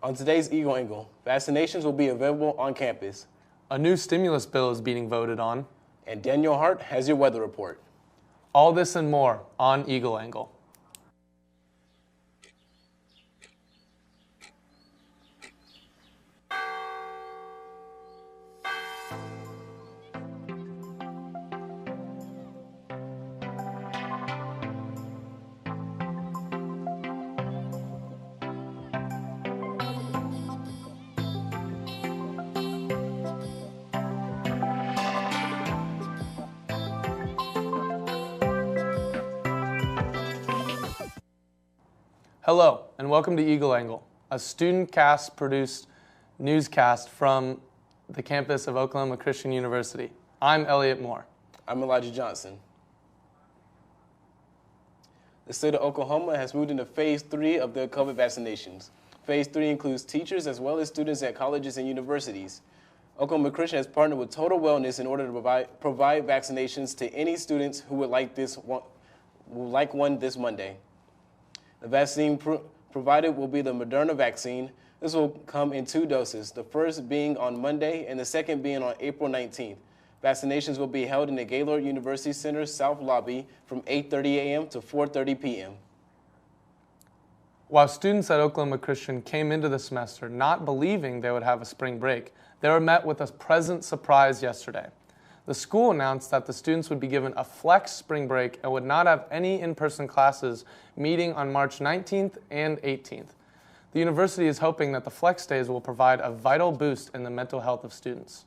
On today's Eagle Angle, vaccinations will be available on campus. A new stimulus bill is being voted on. And Daniel Hart has your weather report. All this and more on Eagle Angle. Hello, and welcome to Eagle Angle, a student cast-produced newscast from the campus of Oklahoma Christian University. I'm Elliot Moore. I'm Elijah Johnson. The state of Oklahoma has moved into Phase 3 of their COVID vaccinations. Phase 3 includes teachers as well as students at colleges and universities. Oklahoma Christian has partnered with Total Wellness in order to provide vaccinations to any students who would like one this Monday. The vaccine provided will be the Moderna vaccine. This will come in 2 doses, the first being on Monday and the second being on April 19th. Vaccinations will be held in the Gaylord University Center South Lobby from 8:30 a.m. to 4:30 p.m. While students at Oklahoma Christian came into the semester not believing they would have a spring break, they were met with a pleasant surprise yesterday. The school announced that the students would be given a flex spring break and would not have any in-person classes meeting on March 19th and 18th. The university is hoping that the flex days will provide a vital boost in the mental health of students.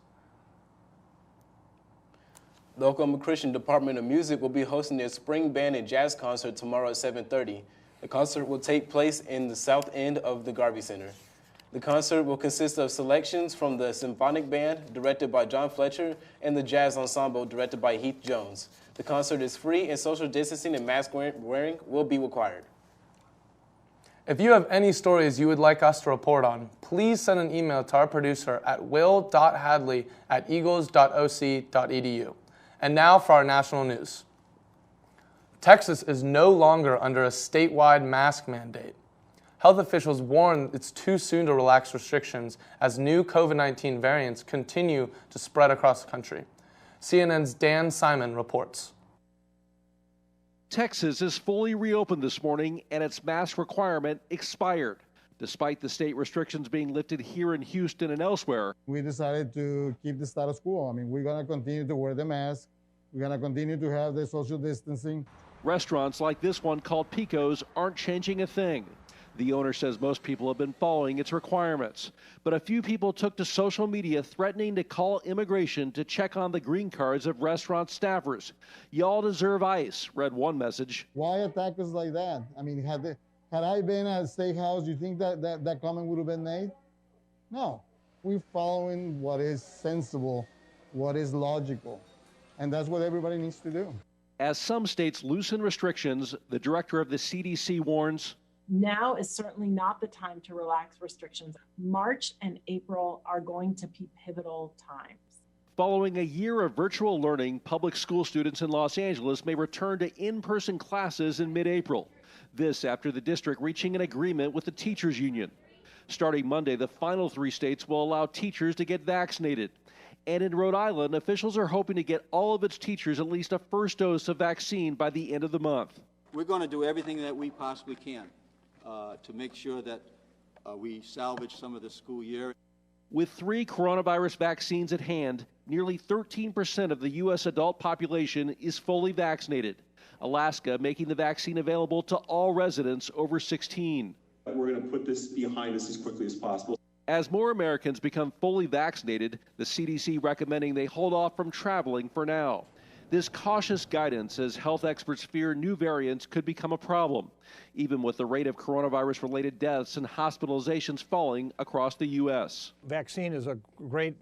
The Oklahoma Christian Department of Music will be hosting their spring band and jazz concert tomorrow at 7:30. The concert will take place in the south end of the Garvey Center. The concert will consist of selections from the symphonic band, directed by John Fletcher, and the jazz ensemble, directed by Heath Jones. The concert is free, and social distancing and mask wearing will be required. If you have any stories you would like us to report on, please send an email to our producer at will.hadley@eagles.oc.edu. And now for our national news. Texas is no longer under a statewide mask mandate. Health officials warn it's too soon to relax restrictions as new COVID-19 variants continue to spread across the country. CNN's Dan Simon reports. Texas is fully reopened this morning and its mask requirement expired. Despite the state restrictions being lifted here in Houston and elsewhere, we decided to keep the status quo. We're going to continue to wear the mask. We're going to continue to have the social distancing. Restaurants like this one called Pico's aren't changing a thing. The owner says most people have been following its requirements, but a few people took to social media threatening to call immigration to check on the green cards of restaurant staffers. Y'all deserve ICE, read one message. Why attack us like that? Had I been at a steakhouse, you think that comment would have been made? No. We're following what is sensible, what is logical, and that's what everybody needs to do. As some states loosen restrictions, the director of the CDC warns, now is certainly not the time to relax restrictions. March and April are going to be pivotal times. Following a year of virtual learning, public school students in Los Angeles may return to in-person classes in mid-April. This after the district reaching an agreement with the teachers union. Starting Monday, the final 3 states will allow teachers to get vaccinated. And in Rhode Island, officials are hoping to get all of its teachers at least a first dose of vaccine by the end of the month. We're going to do everything that we possibly can to make sure that we salvage some of the school year. With 3 coronavirus vaccines at hand, nearly 13% of the U.S. adult population is fully vaccinated. Alaska making the vaccine available to all residents over 16. We're going to put this behind us as quickly as possible. As more Americans become fully vaccinated, the CDC recommending they hold off from traveling for now. This cautious guidance as health experts fear new variants could become a problem, even with the rate of coronavirus-related deaths and hospitalizations falling across the U.S. Vaccine is a great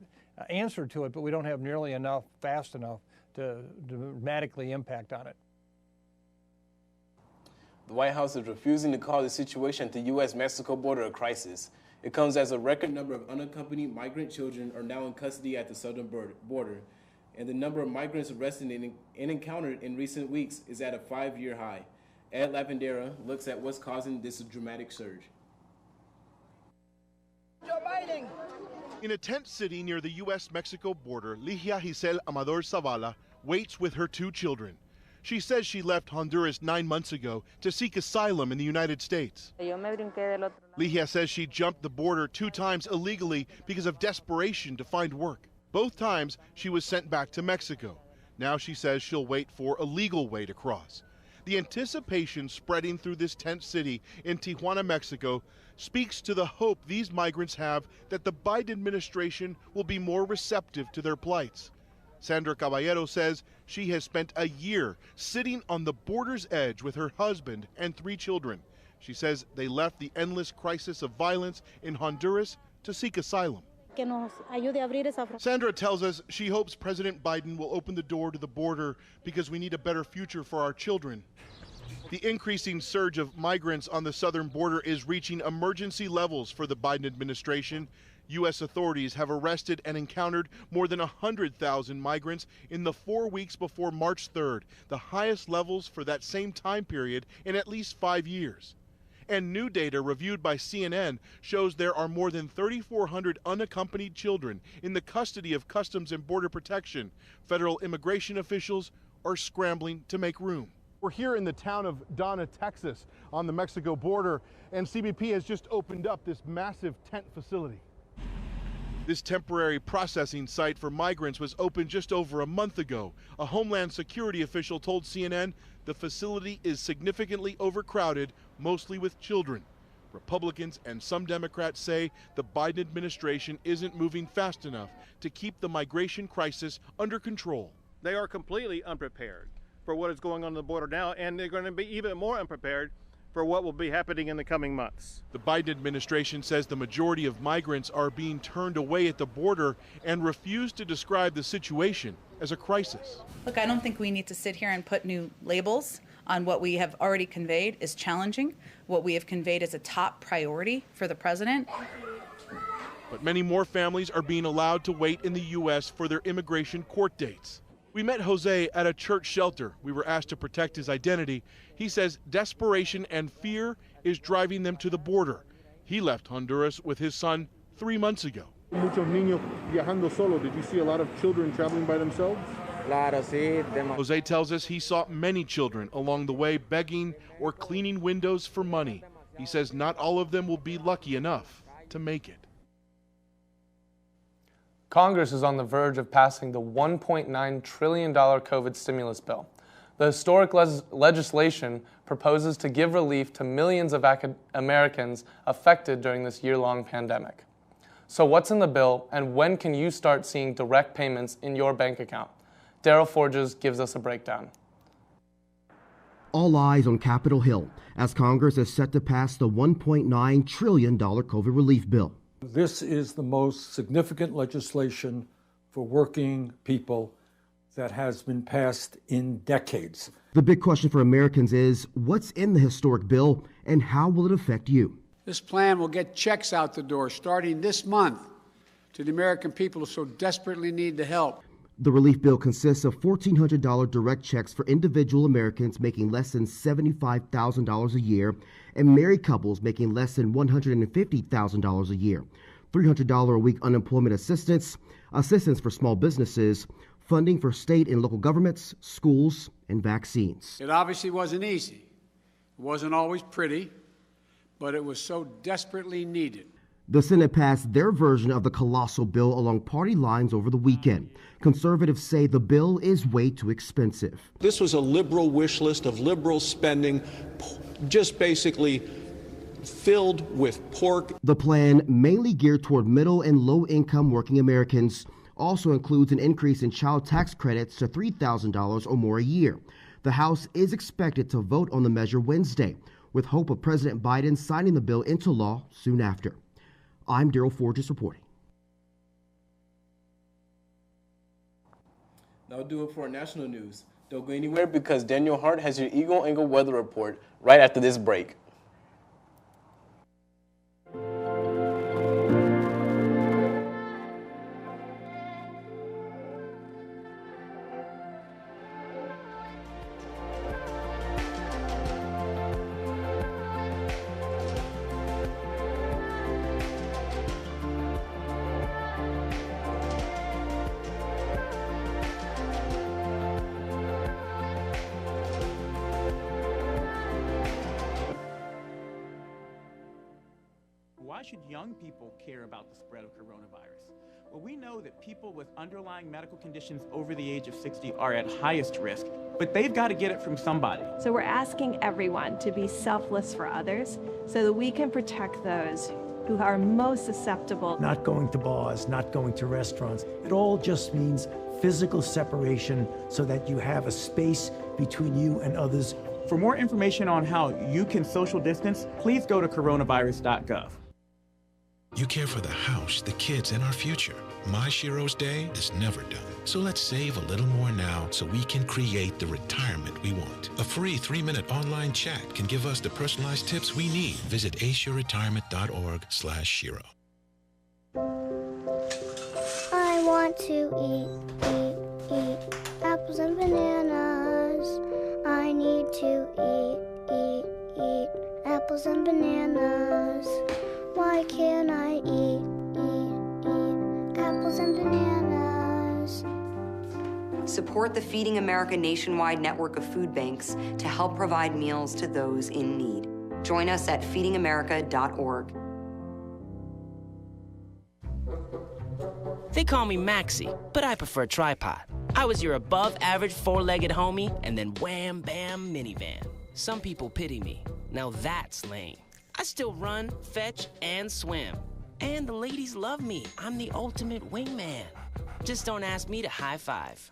answer to it, but we don't have nearly enough, fast enough to dramatically impact on it. The White House is refusing to call the situation at the U.S.-Mexico border a crisis. It comes as a record number of unaccompanied migrant children are now in custody at the southern border, and the number of migrants arrested and encountered in recent weeks is at a 5-year high. Ed Lavandera looks at what's causing this dramatic surge. In a tent city near the U.S.-Mexico border, Ligia Giselle Amador Zavala waits with her 2 children. She says she left Honduras 9 months ago to seek asylum in the United States. Ligia says she jumped the border 2 times illegally because of desperation to find work. Both times she was sent back to Mexico. Now she says she'll wait for a legal way to cross. The anticipation spreading through this tent city in Tijuana, Mexico, speaks to the hope these migrants have that the Biden administration will be more receptive to their plights. Sandra Caballero says she has spent a year sitting on the border's edge with her husband and 3 children. She says they left the endless crisis of violence in Honduras to seek asylum. Sandra tells us she hopes President Biden will open the door to the border because we need a better future for our children. The increasing surge of migrants on the southern border is reaching emergency levels for the Biden administration. U.S. authorities have arrested and encountered more than 100,000 migrants in the 4 weeks before March 3rd, the highest levels for that same time period in at least 5 years. And new data reviewed by CNN shows there are more than 3,400 unaccompanied children in the custody of Customs and Border Protection. Federal immigration officials are scrambling to make room. We're here in the town of Donna, Texas, on the Mexico border, and CBP has just opened up this massive tent facility. This temporary processing site for migrants was opened just over a month ago. A Homeland Security official told CNN the facility is significantly overcrowded, mostly with children. Republicans and some Democrats say the Biden administration isn't moving fast enough to keep the migration crisis under control. They are completely unprepared for what is going on the border now, and they're going to be even more unprepared for what will be happening in the coming months. The Biden administration says the majority of migrants are being turned away at the border and refuse to describe the situation as a crisis. Look, I don't think we need to sit here and put new labels on what we have already conveyed is challenging. What we have conveyed is a top priority for the president. But many more families are being allowed to wait in the U.S. for their immigration court dates. We met Jose at a church shelter. We were asked to protect his identity. He says desperation and fear is driving them to the border. He left Honduras with his son 3 months ago. Muchos niños viajando solo. Did you see a lot of children traveling by themselves? Claro, sí. Jose tells us he saw many children along the way begging or cleaning windows for money. He says not all of them will be lucky enough to make it. Congress is on the verge of passing the $1.9 trillion COVID stimulus bill. The historic legislation proposes to give relief to millions of Americans affected during this year-long pandemic. So what's in the bill, and when can you start seeing direct payments in your bank account? Daryl Forges gives us a breakdown. All eyes on Capitol Hill as Congress is set to pass the $1.9 trillion COVID relief bill. This is the most significant legislation for working people that has been passed in decades. The big question for Americans is, what's in the historic bill and how will it affect you? This plan will get checks out the door starting this month to the American people who so desperately need the help. The relief bill consists of $1,400 direct checks for individual Americans making less than $75,000 a year and married couples making less than $150,000 a year, $300 a week unemployment assistance, assistance for small businesses, funding for state and local governments, schools, and vaccines. It obviously wasn't easy. It wasn't always pretty, but it was so desperately needed. The Senate passed their version of the colossal bill along party lines over the weekend. Conservatives say the bill is way too expensive. This was a liberal wish list of liberal spending, just basically filled with pork. The plan, mainly geared toward middle and low-income working Americans, also includes an increase in child tax credits to $3,000 or more a year. The House is expected to vote on the measure Wednesday, with hope of President Biden signing the bill into law soon after. I'm Daryl Forges reporting. That'll do it for our national news. Don't go anywhere because Daniel Hart has your Eagle Angle weather report right after this break. should young people care about the spread of coronavirus? Well, we know that people with underlying medical conditions over the age of 60 are at highest risk, but they've got to get it from somebody. So we're asking everyone to be selfless for others so that we can protect those who are most susceptible. Not going to bars, not going to restaurants. It all just means physical separation so that you have a space between you and others. For more information on how you can social distance, please go to coronavirus.gov. You care for the house, the kids, and our future. My Shiro's Day is never done. So let's save a little more now so we can create the retirement we want. A free 3-minute online chat can give us the personalized tips we need. Visit aceyourretirement.org/Shiro. I want to eat apples and bananas. I need to eat apples and bananas. Why can't I eat apples and bananas? Support the Feeding America nationwide network of food banks to help provide meals to those in need. Join us at feedingamerica.org. They call me Maxie, but I prefer tripod. I was your above-average four-legged homie, and then wham, bam, minivan. Some people pity me. Now that's lame. I still run, fetch, and swim. And the ladies love me. I'm the ultimate wingman. Just don't ask me to high five.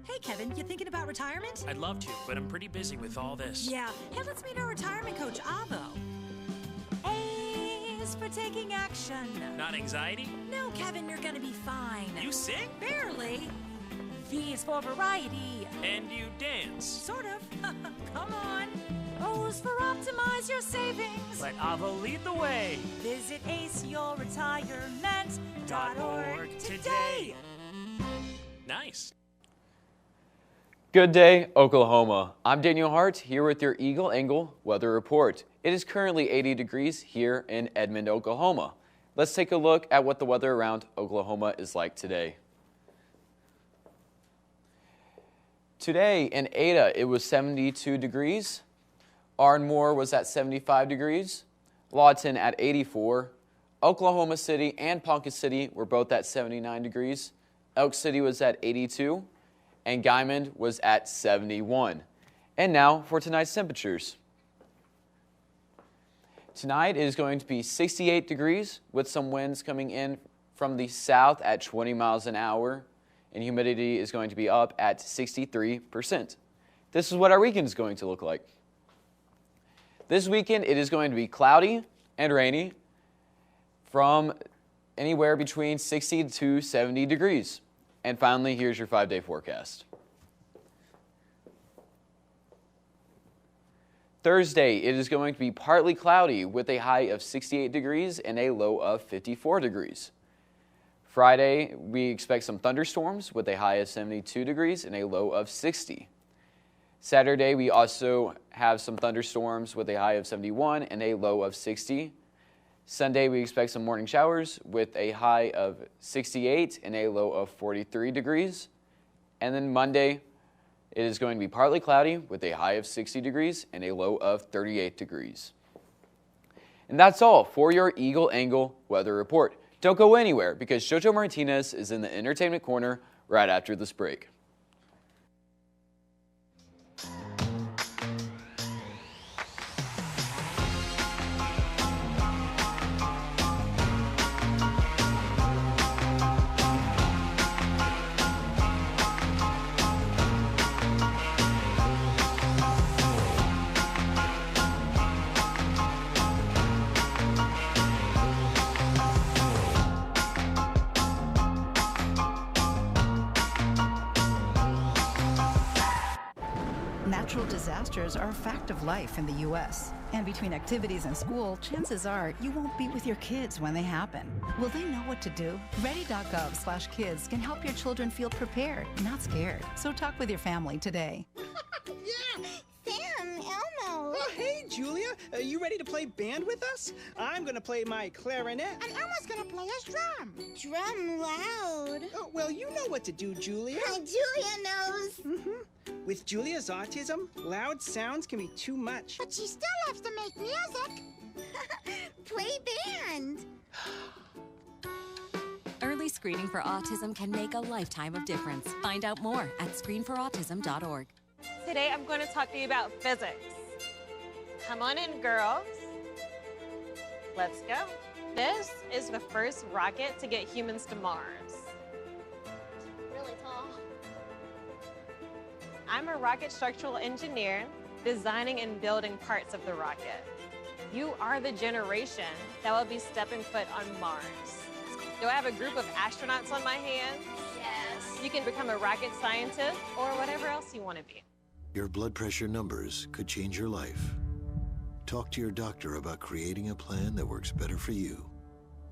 Hey, Kevin, you thinking about retirement? I'd love to, but I'm pretty busy with all this. Yeah. Hey, let's meet our retirement coach, Avo. A is for taking action. Not anxiety? No, Kevin, you're gonna be fine. You sing? Barely. V is for variety. And you dance? Sort of. Come on. O's for optimize your savings. Let Avo lead the way. Visit aceyourretirement.org today. Nice. Good day, Oklahoma. I'm Daniel Hart here with your Eagle Angle weather report. It is currently 80 degrees here in Edmond, Oklahoma. Let's take a look at what the weather around Oklahoma is like today. Today in Ada, it was 72 degrees. Ardmore was at 75 degrees. Lawton at 84. Oklahoma City and Ponca City were both at 79 degrees. Elk City was at 82. And Guymond was at 71. And now for tonight's temperatures. Tonight it is going to be 68 degrees with some winds coming in from the south at 20 miles an hour. And humidity is going to be up at 63%. This is what our weekend is going to look like. This weekend it is going to be cloudy and rainy from anywhere between 60 to 70 degrees. And finally, here's your 5-day forecast. Thursday, it is going to be partly cloudy with a high of 68 degrees and a low of 54 degrees. Friday, we expect some thunderstorms with a high of 72 degrees and a low of 60. Saturday, we also have some thunderstorms with a high of 71 and a low of 60. Sunday, we expect some morning showers with a high of 68 and a low of 43 degrees. And then Monday, it is going to be partly cloudy with a high of 60 degrees and a low of 38 degrees. And that's all for your Eagle Angle weather report. Don't go anywhere because Jojo Martinez is in the entertainment corner right after this break. Natural disasters are a fact of life in the U.S. And between activities and school, chances are you won't be with your kids when they happen. Will they know what to do? Ready.gov/kids can help your children feel prepared, not scared. So talk with your family today. Yeah, Sam, Elmo. Oh, hey, Julia. Are you ready to play band with us? I'm going to play my clarinet. And Elmo's gonna play his drum. Drum loud. Oh, well, you know what to do, Julia. Julia knows. With Julia's autism, loud sounds can be too much. But she still loves to make music. Play band. Early screening for autism can make a lifetime of difference. Find out more at screenforautism.org. Today I'm going to talk to you about physics. Come on in, girls. Let's go. This is the first rocket to get humans to Mars. Really tall. I'm a rocket structural engineer, designing and building parts of the rocket. You are the generation that will be stepping foot on Mars. Do I have a group of astronauts on my hands? Yes. You can become a rocket scientist or whatever else you want to be. Your blood pressure numbers could change your life. Talk to your doctor about creating a plan that works better for you.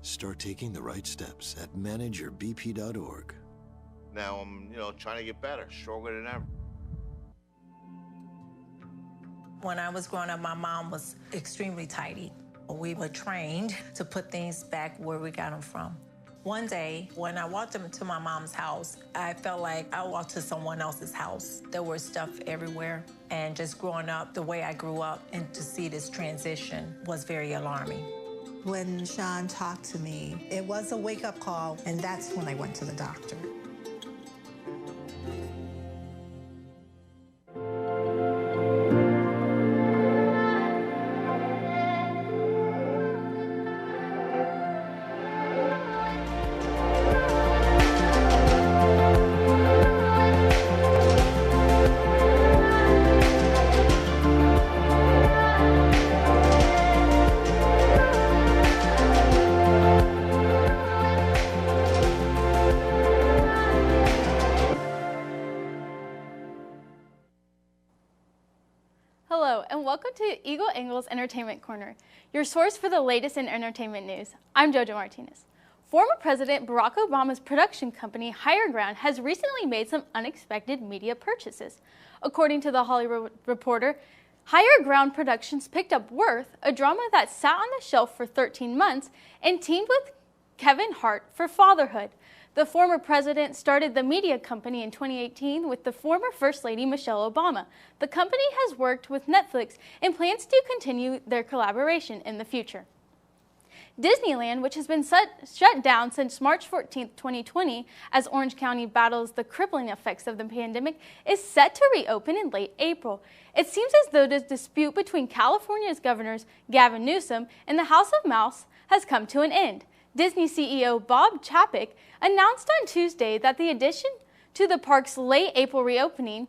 Start taking the right steps at manageyourbp.org. Now I'm, trying to get better, stronger than ever. When I was growing up, my mom was extremely tidy. We were trained to put things back where we got them from. One day, when I walked into my mom's house, I felt like I walked to someone else's house. There was stuff everywhere. And just growing up the way I grew up and to see this transition was very alarming. When Sean talked to me, it was a wake-up call, and that's when I went to the doctor. Welcome to Eagle Angle's Entertainment Corner, your source for the latest in entertainment news. I'm JoJo Martinez. Former President Barack Obama's production company, Higher Ground, has recently made some unexpected media purchases. According to The Hollywood Reporter, Higher Ground Productions picked up Worth, a drama that sat on the shelf for 13 months, and teamed with Kevin Hart for Fatherhood. The former president started the media company in 2018 with the former First Lady Michelle Obama. The company has worked with Netflix and plans to continue their collaboration in the future. Disneyland, which has been shut down since March 14, 2020, as Orange County battles the crippling effects of the pandemic, is set to reopen in late April. It seems as though the dispute between California's governors Gavin Newsom and the House of Mouse has come to an end. Disney CEO Bob Chapek announced on Tuesday that the addition to the park's late April reopening,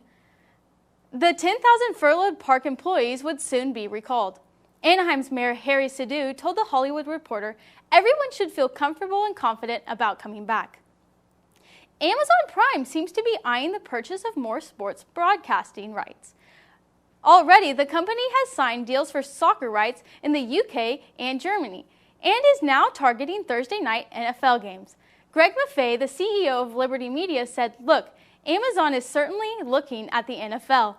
the 10,000 furloughed park employees would soon be recalled. Anaheim's Mayor Harry Sidhu told The Hollywood Reporter everyone should feel comfortable and confident about coming back. Amazon Prime seems to be eyeing the purchase of more sports broadcasting rights. Already, the company has signed deals for soccer rights in the UK and Germany, and is now targeting Thursday night NFL games. Greg Maffei, the CEO of Liberty Media, said, "Look, Amazon is certainly looking at the NFL,"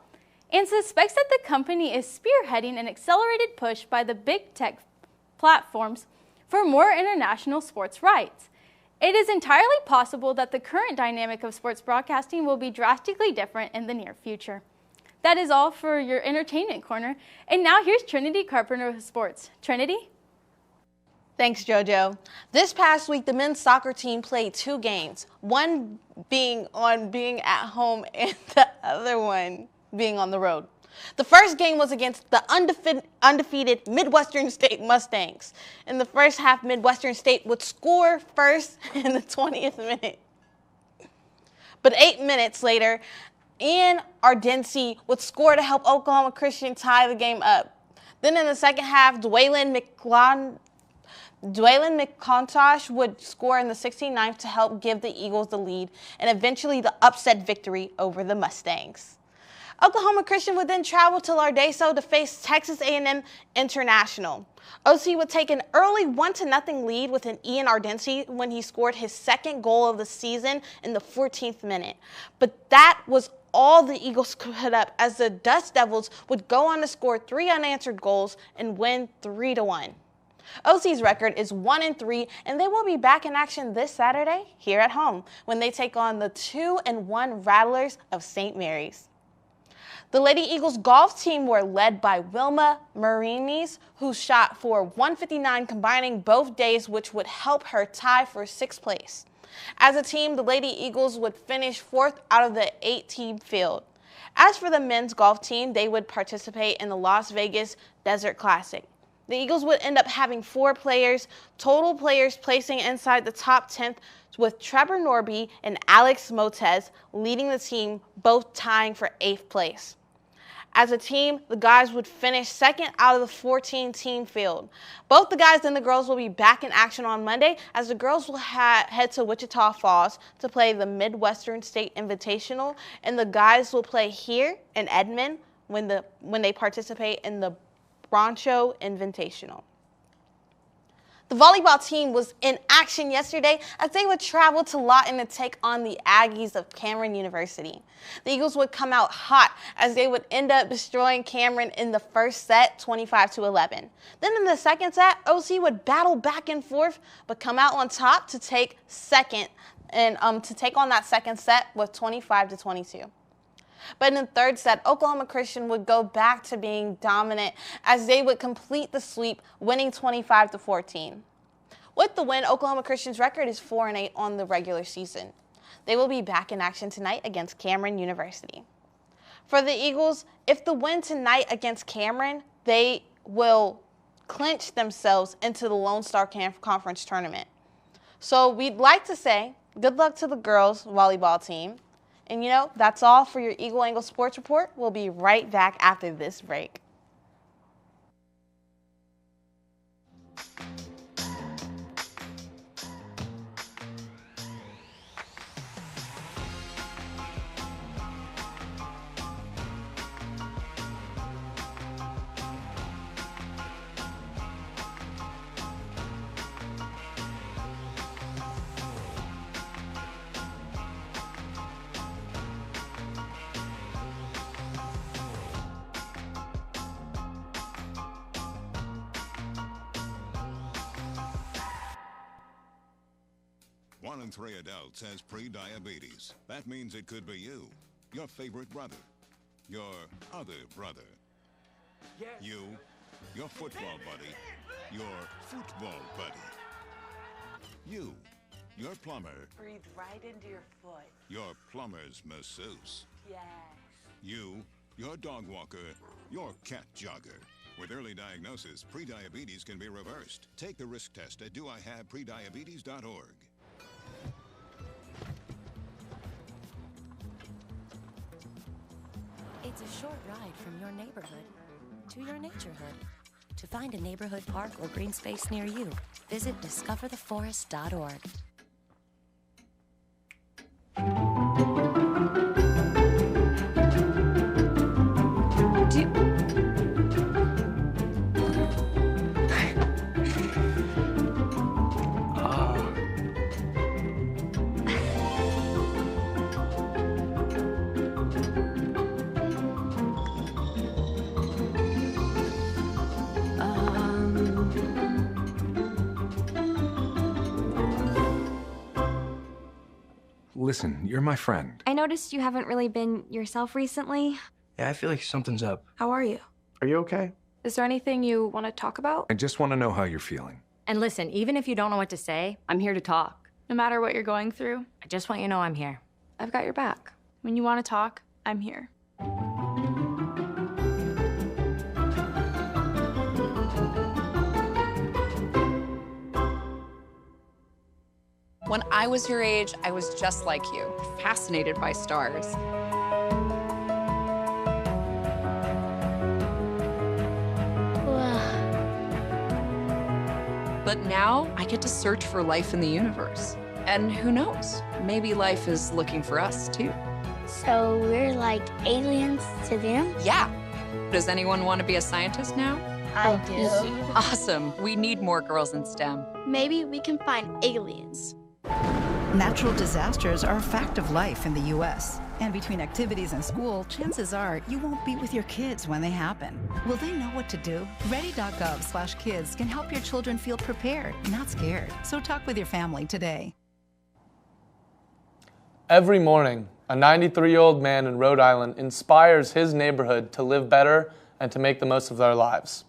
and suspects that the company is spearheading an accelerated push by the big tech platforms for more international sports rights. It is entirely possible that the current dynamic of sports broadcasting will be drastically different in the near future. That is all for your entertainment corner, and now here's Trinity Carpenter with sports. Trinity? Thanks, JoJo. This past week, the men's soccer team played 2 games, one being at home and the other one being on the road. The first game was against the undefeated Midwestern State Mustangs. In the first half, Midwestern State would score first in the 20th minute. But 8 minutes later, Ian Ardency would score to help Oklahoma Christian tie the game up. Then in the second half, Dwaylen McContosh would score in the 69th to help give the Eagles the lead and eventually the upset victory over the Mustangs. Oklahoma Christian would then travel to Lardeso to face Texas A&M International. OC would take an early 1-0 lead with an Ian Ardensi when he scored his second goal of the season in the 14th minute. But that was all the Eagles could put up, as the Dust Devils would go on to score 3 unanswered goals and win 3-1. OC's record is 1-3, and they will be back in action this Saturday here at home when they take on the 2-1 Rattlers of St. Mary's. The Lady Eagles golf team were led by Wilma Marinis, who shot for 159 combining both days, which would help her tie for 6th place. As a team, the Lady Eagles would finish 4th out of the 8-team field. As for the men's golf team, they would participate in the Las Vegas Desert Classic. The Eagles would end up having 4 players, total players placing inside the top 10th, with Trevor Norby and Alex Motez leading the team, both tying for 8th place. As a team, the guys would finish 2nd out of the 14-team field. Both the guys and the girls will be back in action on Monday, as the girls will head to Wichita Falls to play the Midwestern State Invitational, and the guys will play here in Edmond when they participate in the Broncho Invitational. The volleyball team was in action yesterday as they would travel to Lawton to take on the Aggies of Cameron University. The Eagles would come out hot as they would end up destroying Cameron in the first set, 25-11. Then in the second set, OC would battle back and forth but come out on top to take on that second set with 25-22. But in the third set, Oklahoma Christian would go back to being dominant as they would complete the sweep, winning 25-14. With the win, Oklahoma Christian's record is 4-8 on the regular season. They will be back in action tonight against Cameron University. For the Eagles, if the win tonight against Cameron, they will clinch themselves into the Lone Star Conference tournament. So we'd like to say good luck to the girls volleyball team. And that's all for your Eagle Angle Sports Report. We'll be right back after this break. One in 3 adults has pre-diabetes. That means it could be you, your favorite brother, your other brother, you, your football buddy, your football buddy, you, your plumber. Breathe right into your foot. Your plumber's masseuse. Yes. You, your dog walker, your cat jogger. With early diagnosis, prediabetes can be reversed. Take the risk test at doihaveprediabetes.org. It's a short ride from your neighborhood to your naturehood. To find a neighborhood park or green space near you, visit discovertheforest.org. Listen, you're my friend. I noticed you haven't really been yourself recently. Yeah, I feel like something's up. How are you? Are you okay? Is there anything you want to talk about? I just want to know how you're feeling. And listen, even if you don't know what to say, I'm here to talk. No matter what you're going through, I just want you to know I'm here. I've got your back. When you want to talk, I'm here. When I was your age, I was just like you, fascinated by stars. But now I get to search for life in the universe. And who knows, maybe life is looking for us too. So we're like aliens to them? Yeah. Does anyone want to be a scientist now? I do. Awesome. We need more girls in STEM. Maybe we can find aliens. Natural disasters are a fact of life in the U.S. And between activities and school, chances are you won't be with your kids when they happen. Will they know what to do? Ready.gov/kids can help your children feel prepared, not scared. So talk with your family today. Every morning, a 93-year-old man in Rhode Island inspires his neighborhood to live better and to make the most of their lives.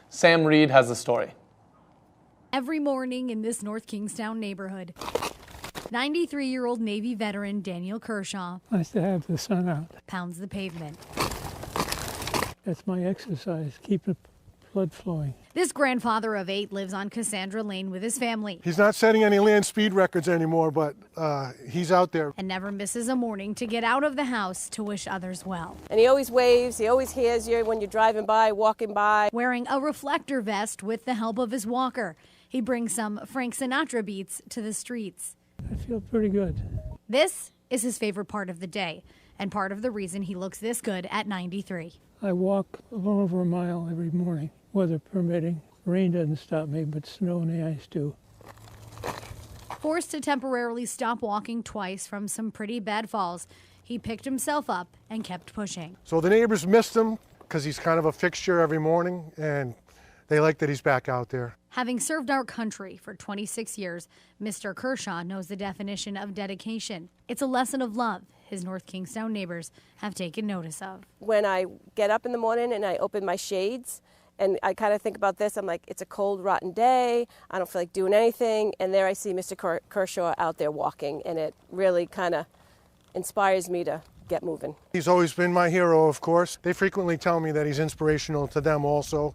Sam Reed has the story. Every morning in this North Kingstown neighborhood, 93-year-old Navy veteran Daniel Kershaw Nice to have the sun out. pounds the pavement. That's my exercise, keep the blood flowing. This grandfather of 8 lives on Cassandra Lane with his family He's not setting any land speed records anymore, but he's out there. and never misses a morning to get out of the house to wish others well. And he always waves, he always hears you when you're driving by, walking by. Wearing a reflector vest with the help of his walker, he brings some Frank Sinatra beats to the streets. I feel pretty good. This is his favorite part of the day, and part of the reason he looks this good at 93. I walk a little over a mile every morning, weather permitting. Rain doesn't stop me, but snow and the ice do. Forced to temporarily stop walking twice from some pretty bad falls, he picked himself up and kept pushing. So the neighbors missed him because he's kind of a fixture every morning, and they like that he's back out there. Having served our country for 26 years, Mr. Kershaw knows the definition of dedication. It's a lesson of love his North Kingstown neighbors have taken notice of. When I get up in the morning and I open my shades, and I kind of think about this, I'm like, it's a cold, rotten day, I don't feel like doing anything, and there I see Mr. Kershaw out there walking, and it really kind of inspires me to get moving. He's always been my hero, of course. They frequently tell me that he's inspirational to them also.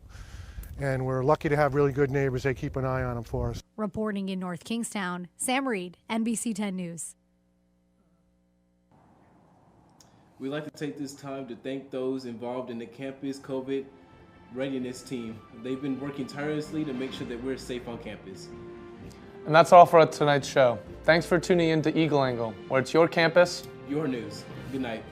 And we're lucky to have really good neighbors. They keep an eye on him for us. Reporting in North Kingstown, Sam Reed, NBC 10 News. We'd like to take this time to thank those involved in the campus COVID readiness team. They've been working tirelessly to make sure that we're safe on campus. And that's all for tonight's show. Thanks for tuning in to Eagle Angle, where it's your campus, Your news. Good night.